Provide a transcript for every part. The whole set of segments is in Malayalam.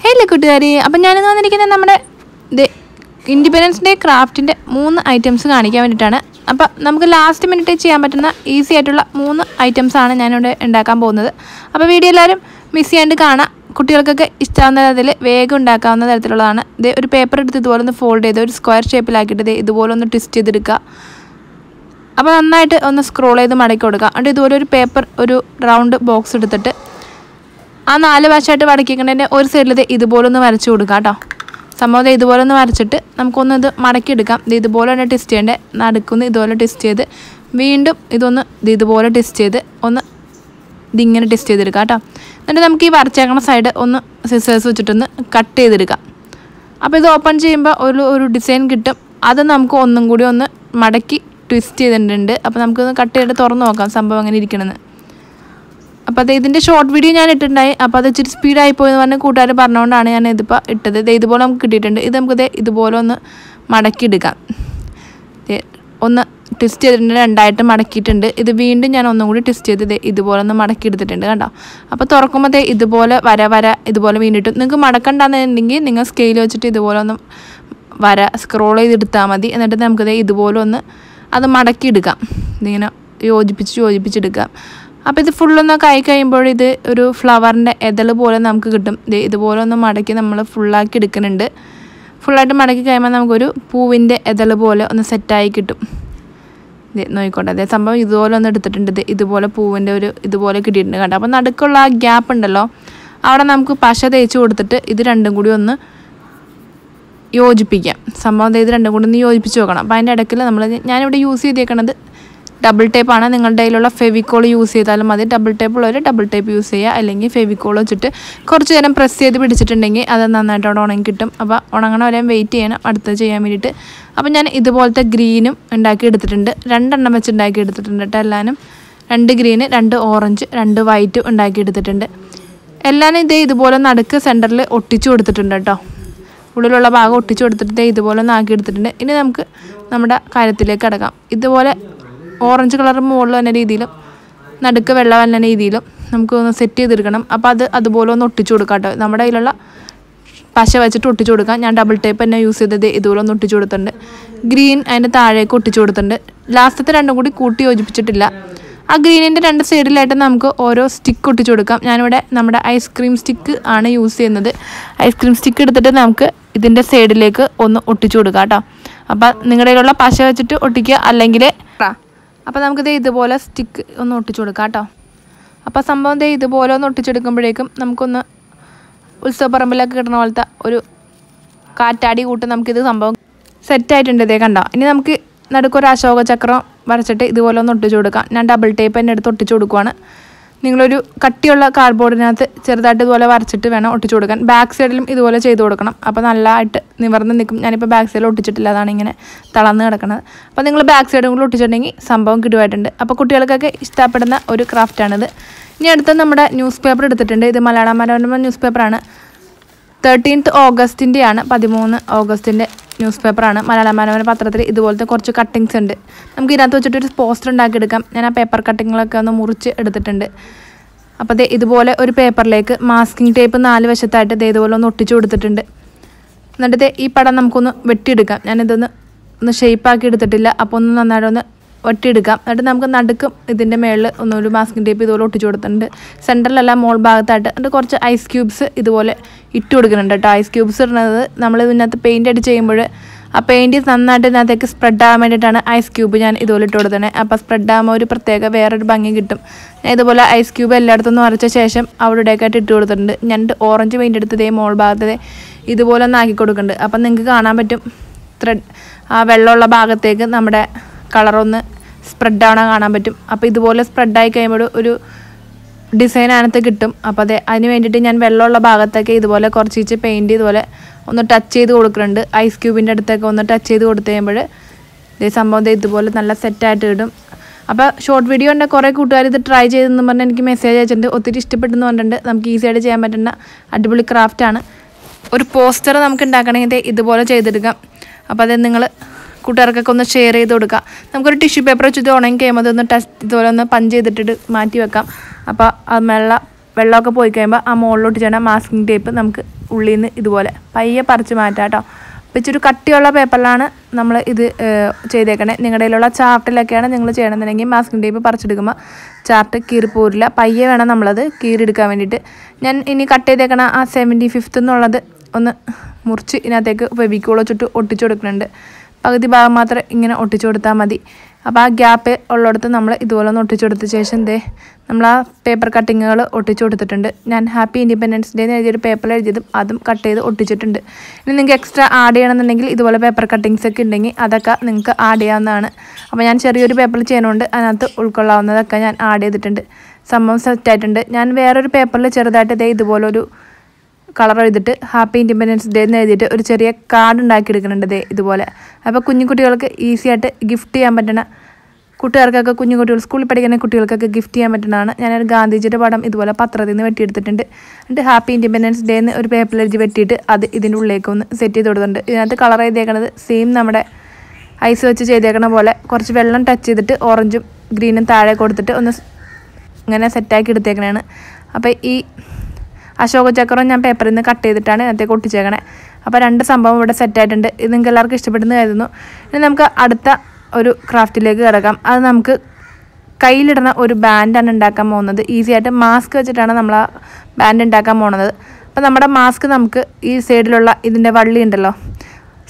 Hello, കൂട്ടുകാരെ. അപ്പോൾ ഞാൻ ഇന്ന് വന്നിരിക്കുന്നത് നമ്മുടെ Independence Day ക്രാഫ്റ്റിന്റെ 3 ഐറ്റംസ് കാണിക്കാൻ വേണ്ടിട്ടാണ്. അപ്പോൾ നമുക്ക് ലാസ്റ്റ് മിനിറ്റ് ചെയ്യാൻ പറ്റുന്ന ഈസി ആയിട്ടുള്ള 3 ഐറ്റംസ് ആണ് ഞാൻ ഇവിടെ ഉണ്ടാക്കാൻ പോകുന്നത്. അപ്പോൾ വീഡിയോ എല്ലാവരും മിസ് ചെയ്യാണ്ട് കാണാം. കുട്ടികൾക്കൊക്കെ ഇഷ്ടമാവുന്ന തരത്തിൽ വേഗം ഉണ്ടാക്കാവുന്ന തരത്തിലുള്ളതാണ്. ഇത് ഒരു പേപ്പർ എടുത്ത് ഇതുപോലെ ഒന്ന് ഫോൾഡ് ചെയ്ത് ഒരു സ്ക്വയർ ഷേപ്പിലാക്കിയിട്ട് ഇതുപോലെ ഒന്ന് ട്വിസ്റ്റ് ചെയ്തെടുക്കുക. അപ്പോൾ നന്നായിട്ട് ഒന്ന് സ്ക്രോൾ ചെയ്ത് മടക്കി കൊടുക്കുക. എന്നിട്ട് ഇതുപോലെ ഒരു പേപ്പർ ഒരു റൗണ്ട് ബോക്സ് എടുത്തിട്ട് ആ 4 വശമായിട്ട് മടക്കിക്കുന്നതിൻ്റെ ഒരു സൈഡിൽ ഇതുപോലെ ഒന്ന് വരച്ച് കൊടുക്കുക കേട്ടോ. സംഭവം ഇതുപോലെ ഒന്ന് വരച്ചിട്ട് നമുക്കൊന്ന് ഇത് മടക്കിയെടുക്കാം. ഇതുപോലെ തന്നെ ടെസ്റ്റ് ചെയ്യേണ്ടത്. നടുക്കൊന്ന് ഇതുപോലെ ടെസ്റ്റ് ചെയ്ത് വീണ്ടും ഇതൊന്ന് ഇതുപോലെ ടെസ്റ്റ് ചെയ്ത് ഒന്ന് ഇതിങ്ങനെ ടെസ്റ്റ് ചെയ്തെടുക്കാം കേട്ടോ. എന്നിട്ട് നമുക്ക് ഈ വരച്ചേക്കണ സൈഡ് ഒന്ന് സിസേഴ്സ് വെച്ചിട്ടൊന്ന് കട്ട് ചെയ്തെടുക്കാം. അപ്പോൾ ഇത് ഓപ്പൺ ചെയ്യുമ്പോൾ ഒരു ഡിസൈൻ കിട്ടും. അത് നമുക്ക് ഒന്നും കൂടി ഒന്ന് മടക്കി ട്വിസ്റ്റ് ചെയ്തിട്ടുണ്ട്. അപ്പോൾ നമുക്കൊന്ന് കട്ട് ചെയ്തിട്ട് തുറന്ന് നോക്കാം സംഭവം അങ്ങനെ ഇരിക്കണമെന്ന്. അപ്പോൾ അത് ഇതിൻ്റെ ഷോർട്ട് വീഡിയോ ഞാൻ ഇട്ടിട്ടുണ്ടായി. അപ്പോൾ അത് ഇച്ചിരി സ്പീഡായി പോയെന്ന് പറഞ്ഞ് കൂട്ടുകാർ പറഞ്ഞുകൊണ്ടാണ് ഞാൻ ഇതിപ്പോൾ ഇട്ടത്. ഇതുപോലെ നമുക്ക് കിട്ടിയിട്ടുണ്ട്. ഇത് നമുക്ക് ഇതുപോലെ ഒന്ന് മടക്കിയെടുക്കാം. ഒന്ന് ട്വിസ്റ്റ് ചെയ്തിട്ടുണ്ട്, 2ആയിട്ട് മടക്കിയിട്ടുണ്ട്. ഇത് വീണ്ടും ഞാൻ ഒന്നും കൂടി ട്വിസ്റ്റ് ചെയ്ത് ഇതുപോലെ ഒന്ന് മടക്കിയെടുത്തിട്ടുണ്ട് കണ്ടോ. അപ്പോൾ തുറക്കുമ്പോൾ ഇതുപോലെ വര ഇതുപോലെ വീണ്ടിട്ട് നിങ്ങൾക്ക് മടക്കണ്ടെന്നുണ്ടെങ്കിൽ നിങ്ങൾ സ്കെയിൽ വെച്ചിട്ട് ഇതുപോലെ ഒന്ന് സ്ക്രോൾ ചെയ്തെടുത്താൽ മതി. എന്നിട്ട് നമുക്കത് ഇതുപോലെ ഒന്ന് അത് മടക്കിയെടുക്കാം. ഇതിങ്ങനെ യോജിപ്പിച്ചെടുക്കാം. അപ്പോൾ ഇത് ഫുള്ളൊന്നൊക്കെ ആയി കഴിയുമ്പോൾ ഇത് ഒരു ഫ്ലവറിൻ്റെ ഇതൾ പോലെ നമുക്ക് കിട്ടും. ഇതുപോലെ ഒന്ന് മടക്കി നമ്മൾ ഫുള്ളാക്കി എടുക്കുന്നുണ്ട്. ഫുള്ളായിട്ട് മടക്കി കഴിയുമ്പോൾ നമുക്കൊരു പൂവിൻ്റെ ഇതൾ പോലെ ഒന്ന് സെറ്റായി കിട്ടും. നോക്കിക്കോട്ടെ അതേ സംഭവം ഇതുപോലെ ഒന്ന് എടുത്തിട്ടുണ്ട്. ഇതുപോലെ പൂവിൻ്റെ ഇതുപോലെ കിട്ടിയിട്ടുണ്ട് കണ്ടോ. അപ്പോൾ നടുക്കുള്ള ആ ഗ്യാപ്പ് ഉണ്ടല്ലോ അവിടെ നമുക്ക് പശ തേച്ച് കൊടുത്തിട്ട് ഇത് രണ്ടും കൂടി ഒന്ന് യോജിപ്പിക്കാം. സംഭവം ഇത് രണ്ടും കൂടി ഒന്ന് യോജിപ്പിച്ച് വെക്കണം. അപ്പോൾ അതിൻ്റെ ഇടയ്ക്കിൽ ഞാനിവിടെ യൂസ് ചെയ്തേക്കണത് ഡബിൾ ടേപ്പാണ്. നിങ്ങളുടെ കയ്യിലുള്ള ഫെവിക്കോൾ യൂസ് ചെയ്താലും മതി. ഡബിൾ ടേപ്പ് ഉള്ളവർ ഡബിൾ ടേപ്പ് യൂസ് ചെയ്യുക. അല്ലെങ്കിൽ ഫെവിക്കോൾ വെച്ചിട്ട് കുറച്ച് നേരം പ്രസ് ചെയ്ത് പിടിച്ചിട്ടുണ്ടെങ്കിൽ അത് നന്നായിട്ട് അവിടെ ഉണങ്ങി കിട്ടും. അപ്പോൾ ഉണങ്ങണ വരെ വെയിറ്റ് ചെയ്യണം അടുത്തത് ചെയ്യാൻ വേണ്ടിയിട്ട്. അപ്പോൾ ഞാൻ ഇതുപോലത്തെ ഗ്രീനും ഉണ്ടാക്കി എടുത്തിട്ടുണ്ട്. 2 എണ്ണം വെച്ച് ഉണ്ടാക്കി എടുത്തിട്ടുണ്ട് കേട്ടോ. എല്ലാവരും 2 ഗ്രീന് 2 ഓറഞ്ച് 2 വൈറ്റും ഉണ്ടാക്കി എടുത്തിട്ടുണ്ട്. എല്ലാവരും ഇതുപോലെ നടുക്ക് സെൻറ്ററിൽ ഒട്ടിച്ചു കൊടുത്തിട്ടുണ്ട് കേട്ടോ. ഉള്ളിലുള്ള ഭാഗം ഒട്ടിച്ചു കൊടുത്തിട്ട് ഇതുപോലെ ഒന്ന് ആക്കി എടുത്തിട്ടുണ്ട്. ഇനി നമുക്ക് നമ്മുടെ കാര്യത്തിലേക്ക് കിടക്കാം. ഇതുപോലെ ഓറഞ്ച് കളർ മുകളിൽ തന്നെ രീതിയിലും നടുക്ക് വെള്ള വന്ന രീതിയിലും നമുക്ക് ഒന്ന് സെറ്റ് ചെയ്തെടുക്കണം. അപ്പോൾ അതുപോലെ ഒന്ന് ഒട്ടിച്ചു കൊടുക്കാം കേട്ടോ. നമ്മുടെ കയ്യിലുള്ള പശ വെച്ചിട്ട് ഒട്ടിച്ചു കൊടുക്കാം. ഞാൻ ഡബിൾ ടേപ്പ് തന്നെ യൂസ് ചെയ്തത് ഇതുപോലെ ഒന്ന് ഒട്ടിച്ചു കൊടുത്തിട്ടുണ്ട്. ഗ്രീൻ അതിൻ്റെ താഴേക്ക് ഒട്ടിച്ചു കൊടുത്തിട്ടുണ്ട്. ലാസ്റ്റത്തെ രണ്ടും കൂടി കൂട്ടി യോജിപ്പിച്ചിട്ടില്ല. ആ ഗ്രീനിൻ്റെ 2 സൈഡിലായിട്ട് നമുക്ക് ഓരോ സ്റ്റിക്ക് ഒട്ടിച്ചു കൊടുക്കാം. ഞാനിവിടെ നമ്മുടെ ഐസ്ക്രീം സ്റ്റിക്ക് ആണ് യൂസ് ചെയ്യുന്നത്. ഐസ്ക്രീം സ്റ്റിക്ക് എടുത്തിട്ട് നമുക്ക് ഇതിൻ്റെ സൈഡിലേക്ക് ഒന്ന് ഒട്ടിച്ചു കൊടുക്കാം കേട്ടോ. അപ്പോൾ നിങ്ങളുടെ കയ്യിലുള്ള പശ വെച്ചിട്ട് ഒട്ടിക്കുക. അല്ലെങ്കിൽ അപ്പോൾ നമുക്കിത് ഇതുപോലെ സ്റ്റിക്ക് ഒന്ന് ഒട്ടിച്ചു കൊടുക്കാം കേട്ടോ. അപ്പോൾ സംഭവം ഇതുപോലെ ഒന്ന് ഒട്ടിച്ചെടുക്കുമ്പോഴേക്കും നമുക്കൊന്ന് ഉത്സവപ്പറമ്പിലൊക്കെ കിട്ടുന്ന പോലത്തെ ഒരു കാറ്റാടി കൂട്ട് നമുക്കിത് സംഭവം സെറ്റായിട്ടുണ്ട്. കണ്ടോ. ഇനി നമുക്ക് നടുക്കൊരു അശോക ചക്രം വരച്ചിട്ട് ഇതുപോലെ ഒന്ന് ഒട്ടിച്ചു കൊടുക്കാം. ഞാൻ ഡബിൾ ടേപ്പ് തന്നെ എടുത്ത് ഒട്ടിച്ചു കൊടുക്കുവാണ്. നിങ്ങളൊരു കട്ടിയുള്ള കാർഡ്ബോർഡിനകത്ത് ചെറുതായിട്ട് ഇതുപോലെ വരച്ചിട്ട് വേണം ഒട്ടിച്ചു കൊടുക്കാൻ. ബാക്ക് സൈഡിലും ഇതുപോലെ ചെയ്ത് കൊടുക്കണം. അപ്പോൾ നല്ലതായിട്ട് നിവർന്ന് നിൽക്കും. ഞാനിപ്പോൾ ബാക്ക് സൈഡിൽ ഒട്ടിച്ചിട്ടില്ല, അതാണ് ഇങ്ങനെ തളർന്ന് കിടക്കുന്നത്. അപ്പോൾ നിങ്ങൾ ബാക്ക് സൈഡും കൂടി ഒട്ടിച്ചിട്ടുണ്ടെങ്കിൽ സംഭവം കിടുവായിട്ടുണ്ട്. അപ്പോൾ കുട്ടികൾക്കൊക്കെ ഇഷ്ടപ്പെടുന്ന ഒരു ക്രാഫ്റ്റാണിത്. ഇനി അടുത്ത് നമ്മുടെ ന്യൂസ് പേപ്പർ എടുത്തിട്ടുണ്ട്. ഇത് മലയാള മനോരമ ന്യൂസ് പേപ്പറാണ്. 13th ഓഗസ്റ്റിൻ്റെയാണ്, 13 ഓഗസ്റ്റിൻ്റെ ന്യൂസ് പേപ്പറാണ്. മലയാള മനോരമ പത്രത്തിൽ ഇതുപോലത്തെ കുറച്ച് കട്ടിങ്സ് ഉണ്ട്. നമുക്ക് ഇതിനകത്ത് വെച്ചിട്ടൊരു പോസ്റ്റർ ഉണ്ടാക്കിയെടുക്കാം. ഞാൻ ആ പേപ്പർ കട്ടിങ്ങളൊക്കെ ഒന്ന് മുറിച്ച് എടുത്തിട്ടുണ്ട്. അപ്പോൾ ഇതുപോലെ ഒരു പേപ്പറിലേക്ക് മാസ്കിംഗ് ടേപ്പ് 4 വശത്തായിട്ട് ഇതുപോലെ ഒന്ന് ഒട്ടിച്ചു കൊടുത്തിട്ടുണ്ട്. എന്നിട്ട് ഈ പടം നമുക്കൊന്ന് വെട്ടിയെടുക്കാം. ഞാനിതൊന്ന് ഷേപ്പാക്കി എടുത്തിട്ടില്ല. അപ്പോൾ ഒന്ന് നന്നായിട്ട് ഒന്ന് വെട്ടിയെടുക്കാം. എന്നിട്ട് നമുക്ക് നടുക്കും ഇതിൻ്റെ മേളിൽ ഒന്നൊരു മാസ്കിംഗ് ടേപ്പ് ഇതുപോലെ ഒട്ടിച്ചു കൊടുത്തിട്ടുണ്ട്. സെൻറ്ററിലല്ല മോൾ ഭാഗത്തായിട്ട്. എന്നിട്ട് കുറച്ച് ഐസ് ക്യൂബ്സ് ഇതുപോലെ ഇട്ട് കൊടുക്കുന്നുണ്ട് കേട്ടോ. ഐസ് ക്യൂബ്സ് ഇടുന്നത് നമ്മൾ ഇതിനകത്ത് പെയിൻ്റ് അടിച്ച് ചെയ്യുമ്പോൾ ആ പെയിൻറ്റ് നന്നായിട്ട് ഇതിനകത്തേക്ക് സ്പ്രെഡ് ആകാൻ വേണ്ടിയിട്ടാണ് ഐസ് ക്യൂബ് ഞാൻ ഇതുപോലെ ഇട്ട് കൊടുത്തത്. അപ്പോൾ സ്പ്രെഡ് ആകുമ്പോൾ ഒരു പ്രത്യേക വേറൊരു ഭംഗി കിട്ടും. ഞാൻ ഇതുപോലെ ഐസ് ക്യൂബ് എല്ലായിടത്തും വരച്ച ശേഷം അവിടെയൊക്കെയായിട്ട് ഇട്ട് കൊടുത്തിട്ടുണ്ട്. ഞാൻ ഓറഞ്ച് പെയിൻ്റ് എടുത്തതേ മോൾ ഭാഗത്തതേ ഇതുപോലെ ഒന്ന് ആക്കി കൊടുക്കുന്നുണ്ട്. അപ്പം നിങ്ങൾക്ക് കാണാൻ പറ്റും ആ വെള്ളമുള്ള ഭാഗത്തേക്ക് നമ്മുടെ കളറൊന്ന് സ്പ്രെഡ് ആവണം കാണാൻ പറ്റും. അപ്പോൾ ഇതുപോലെ സ്പ്രെഡായി കഴിയുമ്പോൾ ഒരു ഡിസൈൻ അതിനകത്ത് കിട്ടും. അപ്പോൾ അതിന് വേണ്ടിയിട്ട് ഞാൻ വെള്ളമുള്ള ഭാഗത്തൊക്കെ ഇതുപോലെ കുറച്ച് പെയിൻറ്റ് ഇതുപോലെ ഒന്ന് ടച്ച് ചെയ്ത് കൊടുക്കുന്നുണ്ട്. ഐസ് ക്യൂബിൻ്റെ അടുത്തൊക്കെ ഒന്ന് ടച്ച് ചെയ്ത് കൊടുത്തു കഴിയുമ്പോൾ ഇതേ സംഭവം ഇതുപോലെ നല്ല സെറ്റായിട്ട് കിട്ടും. അപ്പോൾ ഷോർട്ട് വീഡിയോ ഉണ്ട്. കുറേ കൂട്ടുകാർ ഇത് ട്രൈ ചെയ്തെന്ന് പറഞ്ഞാൽ എനിക്ക് മെസ്സേജ് അയച്ചിട്ടുണ്ട്. ഒത്തിരി ഇഷ്ടപ്പെട്ടെന്ന് പറഞ്ഞിട്ടുണ്ട്. നമുക്ക് ഈസിയായിട്ട് ചെയ്യാൻ പറ്റുന്ന അടിപൊളി ക്രാഫ്റ്റാണ്. ഒരു പോസ്റ്റർ നമുക്ക് ഉണ്ടാക്കണമെങ്കിൽ ഇതുപോലെ ചെയ്തെടുക്കാം. അപ്പോൾ അത് നിങ്ങൾ കൂട്ടുകാർക്കൊക്കെ ഒന്ന് ഷെയർ ചെയ്ത് കൊടുക്കുക. നമുക്കൊരു ടിഷ്യൂ പേപ്പർ വെച്ചിട്ട് ഉണങ്ങി കഴിയുമ്പോൾ അതൊന്ന് ഇതുപോലെ ഒന്ന് പഞ്ച് ചെയ്തിട്ട് മാറ്റി വെക്കാം. അപ്പോൾ അത് വെള്ള വെള്ളമൊക്കെ പോയി കഴിയുമ്പോൾ ആ മുകളിലോട്ട് ചെയ്യണ മാസ്കിംഗ് ടേപ്പ് നമുക്ക് ഉള്ളിൽ നിന്ന് ഇതുപോലെ പയ്യെ പറിച്ച് മാറ്റാം കേട്ടോ. അപ്പോൾ ഇച്ചിരി കട്ടിയുള്ള പേപ്പറിലാണ് നമ്മൾ ഇത് ചെയ്തേക്കണേ. നിങ്ങളുടെ കയ്യിലുള്ള ചാർട്ടിലൊക്കെയാണ് നിങ്ങൾ ചെയ്യണമെന്നുണ്ടെങ്കിൽ മാസ്കിംഗ് ടേപ്പ് പറിച്ചെടുക്കുമ്പോൾ ചാർട്ട് കീറി പോരില്ല. പയ്യെ വേണം നമ്മളത് കീറിയെടുക്കാൻ വേണ്ടിയിട്ട്. ഞാൻ ഇനി കട്ട് ചെയ്തേക്കണ ആ 75th എന്നുള്ളത് ഒന്ന് മുറിച്ച് ഇതിനകത്തേക്ക് ഫെവിക്കോൾ വെച്ചിട്ട് ഒട്ടിച്ചു കൊടുക്കുന്നുണ്ട്. പകുതി ഭാഗം മാത്രം ഇങ്ങനെ ഒട്ടിച്ചു കൊടുത്താൽ മതി. അപ്പോൾ ആ ഗ്യാപ്പ് ഉള്ളിടത്ത് നമ്മൾ ഇതുപോലെ ഒന്ന് ഒട്ടിച്ചു കൊടുത്ത ശേഷം നമ്മൾ ആ പേപ്പർ കട്ടിങ്ങുകൾ ഒട്ടിച്ചു കൊടുത്തിട്ടുണ്ട്. ഞാൻ ഹാപ്പി ഇൻഡിപെൻഡൻസ് ഡേ എന്ന് എഴുതിയൊരു പേപ്പറിൽ എഴുതിയതും അതും കട്ട് ചെയ്ത് ഒട്ടിച്ചിട്ടുണ്ട്. ഇനി നിങ്ങൾക്ക് എക്സ്ട്രാ ആഡ് ചെയ്യണമെന്നുണ്ടെങ്കിൽ ഇതുപോലെ പേപ്പർ കട്ടിങ്സ് ഒക്കെ ഉണ്ടെങ്കിൽ അതൊക്കെ നിങ്ങൾക്ക് ആഡ് ചെയ്യാവുന്നതാണ്. അപ്പോൾ ഞാൻ ചെറിയൊരു പേപ്പറിൽ ചെയ്യുന്നതുകൊണ്ട് അതിനകത്ത് ഉൾക്കൊള്ളാവുന്നതൊക്കെ ഞാൻ ആഡ് ചെയ്തിട്ടുണ്ട്. സംഭവം സെറ്റായിട്ടുണ്ട്. ഞാൻ വേറൊരു പേപ്പറിൽ ചെറുതായിട്ട് ഇതുപോലൊരു കളർ എഴുതിയിട്ട് ഹാപ്പി ഇൻഡിപെൻഡൻസ് ഡേ എന്ന് എഴുതിയിട്ട് ഒരു ചെറിയ കാർഡ് ഉണ്ടാക്കിയെടുക്കുന്നുണ്ട് ഇതുപോലെ. അപ്പോൾ കുഞ്ഞുകുട്ടികൾക്ക് ഈസി ആയിട്ട് ഗിഫ്റ്റ് ചെയ്യാൻ പറ്റുന്ന, കൂട്ടുകാർക്കൊക്കെ കുഞ്ഞുകുട്ടികൾ സ്കൂളിൽ പഠിക്കുന്ന കുട്ടികൾക്കൊക്കെ ഗിഫ്റ്റ് ചെയ്യാൻ പറ്റുന്നതാണ്. ഞാനൊരു ഗാന്ധിജിയുടെ പടം ഇതുപോലെ പത്രത്തിൽ നിന്ന് വെട്ടിയെടുത്തിട്ടുണ്ട്. എന്നിട്ട് ഹാപ്പി ഇൻഡിപെൻഡൻസ് ഡേ എന്ന് ഒരു പേപ്പറിൽ എഴുതി വെട്ടിയിട്ട് അത് ഇതിൻ്റെ ഉള്ളിലേക്ക് ഒന്ന് സെറ്റ് ചെയ്ത് കൊടുത്തിട്ടുണ്ട്. ഇതിനകത്ത് കളർ ചെയ്തേക്കണത് സെയിം നമ്മുടെ ഐസ് വെച്ച് ചെയ്തേക്കണ പോലെ കുറച്ച് വെള്ളം ടച്ച് ചെയ്തിട്ട് ഓറഞ്ചും ഗ്രീനും താഴെ കൊടുത്തിട്ട് ഒന്ന് ഇങ്ങനെ സെറ്റാക്കി എടുത്തേക്കണതാണ്. അപ്പോൾ ഈ അശോക ചക്രം ഞാൻ പേപ്പറിൽ നിന്ന് കട്ട് ചെയ്തിട്ടാണ് ഇതിനകത്തേക്ക് ഒട്ടിച്ചേക്കണേ. അപ്പോൾ 2 സംഭവം ഇവിടെ സെറ്റായിട്ടുണ്ട്. ഇത് നിങ്ങൾക്ക് എല്ലാവർക്കും ഇഷ്ടപ്പെടുന്നു കരുതുന്നു. ഇനി നമുക്ക് അടുത്ത ഒരു ക്രാഫ്റ്റിലേക്ക് കിടക്കാം. അത് നമുക്ക് കയ്യിലിടുന്ന ഒരു ബാൻഡാണ് ഉണ്ടാക്കാൻ പോകുന്നത്. ഈസി ആയിട്ട് മാസ്ക് വെച്ചിട്ടാണ് നമ്മൾ ആ ബാൻഡ് ഉണ്ടാക്കാൻ പോകുന്നത്. അപ്പോൾ നമ്മുടെ മാസ്ക് നമുക്ക് ഈ സൈഡിലുള്ള ഇതിൻ്റെ വള്ളി ഉണ്ടല്ലോ,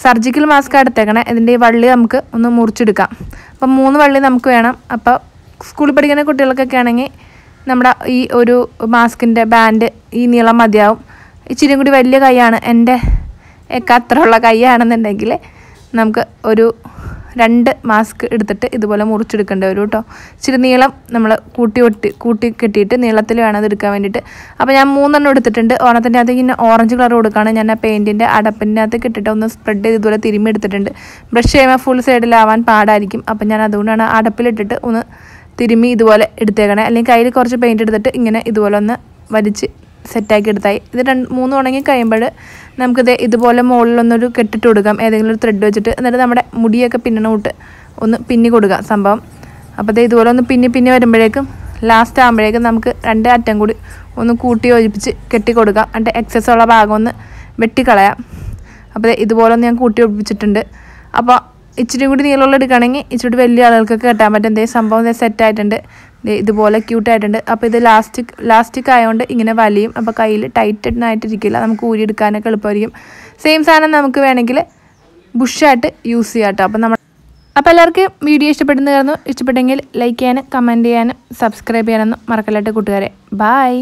സർജിക്കൽ മാസ്ക് എടുത്തേക്കണേ. ഇതിൻ്റെ ഈ വള്ളി നമുക്ക് ഒന്ന് മുറിച്ചെടുക്കാം. അപ്പോൾ 3 വള്ളി നമുക്ക് വേണം. അപ്പോൾ സ്കൂളിൽ പഠിക്കുന്ന കുട്ടികൾക്കൊക്കെ ആണെങ്കിൽ നമ്മുടെ ഈ ഒരു മാസ്കിൻ്റെ ബാൻഡ് ഈ നീളം മതിയാവും. ഇച്ചിരി കൂടി വലിയ കൈയാണ്, എൻ്റെ ഒക്കെ അത്രയുള്ള കൈയാണെന്നുണ്ടെങ്കിൽ നമുക്ക് ഒരു 2 മാസ്ക് എടുത്തിട്ട് ഇതുപോലെ മുറിച്ചെടുക്കേണ്ടി വരും കേട്ടോ. ഇച്ചിരി നീളം നമ്മൾ കൂട്ടി കെട്ടിയിട്ട് നീളത്തിൽ വേണം അത് എടുക്കാൻ വേണ്ടിയിട്ട്. അപ്പോൾ ഞാൻ 3 എടുത്തിട്ടുണ്ട്. ഓണത്തിൻ്റെ അകത്തേക്ക് ഇങ്ങനെ ഓറഞ്ച് കളർ കൊടുക്കുകയാണ്. ഞാൻ ആ പെയിൻറ്റിൻ്റെ അടപ്പിൻ്റെ അകത്തേക്ക് ഇട്ടിട്ട് ഒന്ന് സ്പ്രെഡ് ചെയ്ത് ഇതുപോലെ തിരുമ്മി എടുത്തിട്ടുണ്ട്. ബ്രഷ് ചെയ്യുമ്പോൾ ഫുൾ സൈഡിലാവാൻ പാടായിരിക്കും. അപ്പം ഞാൻ അതുകൊണ്ടാണ് അടപ്പിലിട്ടിട്ട് ഒന്ന് തിരുമ്മി ഇതുപോലെ എടുത്തേക്കണേ. അല്ലെങ്കിൽ കയ്യിൽ കുറച്ച് പെയിൻറ്റ് എടുത്തിട്ട് ഇങ്ങനെ ഇതുപോലെ ഒന്ന് വലിച്ച് സെറ്റാക്കി എടുത്തായി. ഇത് 3 ഉണങ്ങി കഴിയുമ്പോൾ നമുക്കിത് ഇതുപോലെ മുകളിലൊന്നൊരു കെട്ടിട്ട് കൊടുക്കാം, ഏതെങ്കിലും ഒരു ത്രെഡ് വെച്ചിട്ട്. എന്നിട്ട് നമ്മുടെ മുടിയൊക്കെ പിന്നണ വിട്ട് ഒന്ന് പിന്നി കൊടുക്കാം സംഭവം. അപ്പോൾ ഇത് ഇതുപോലെ ഒന്ന് പിന്നി വരുമ്പോഴേക്കും ലാസ്റ്റ് ആകുമ്പോഴേക്കും നമുക്ക് 2 അറ്റം കൂടി ഒന്ന് കൂട്ടി യോജിപ്പിച്ച് കെട്ടി കൊടുക്കാം. എന്നിട്ട് എക്സസ് ഉള്ള ഭാഗം ഒന്ന് വെട്ടിക്കളയാം. അപ്പോൾ ഇതുപോലെ ഒന്ന് ഞാൻ കൂട്ടി യോജിപ്പിച്ചിട്ടുണ്ട്. അപ്പോൾ ഇച്ചിരി കൂടി നീളമുള്ള എടുക്കുകയാണെങ്കിൽ ഇച്ചിരി വലിയ ആളുകൾക്കൊക്കെ കെട്ടാൻ പറ്റും. സംഭവം സെറ്റായിട്ടുണ്ട്. ഇതുപോലെ ക്യൂട്ടായിട്ടുണ്ട്. അപ്പോൾ ഇത് ലാസ്റ്റിക് ആയതുകൊണ്ട് ഇങ്ങനെ വലിയും. അപ്പോൾ കയ്യിൽ ടൈറ്റായിട്ടിരിക്കില്ല, നമുക്ക് ഊരിയെടുക്കാനൊക്കെ എളുപ്പമായിരിക്കും. സെയിം സാധനം നമുക്ക് വേണമെങ്കിൽ ബുഷായിട്ട് യൂസ് ചെയ്യാം കേട്ടോ. അപ്പോൾ എല്ലാവർക്കും വീഡിയോ ഇഷ്ടപ്പെടുന്നു. ഇഷ്ടപ്പെട്ടെങ്കിൽ ലൈക്ക് ചെയ്യാനും കമൻറ്റ് ചെയ്യാനും സബ്സ്ക്രൈബ് ചെയ്യാനൊന്നും മറക്കല്ലാട്ട് കൂട്ടുകാരെ. ബൈ.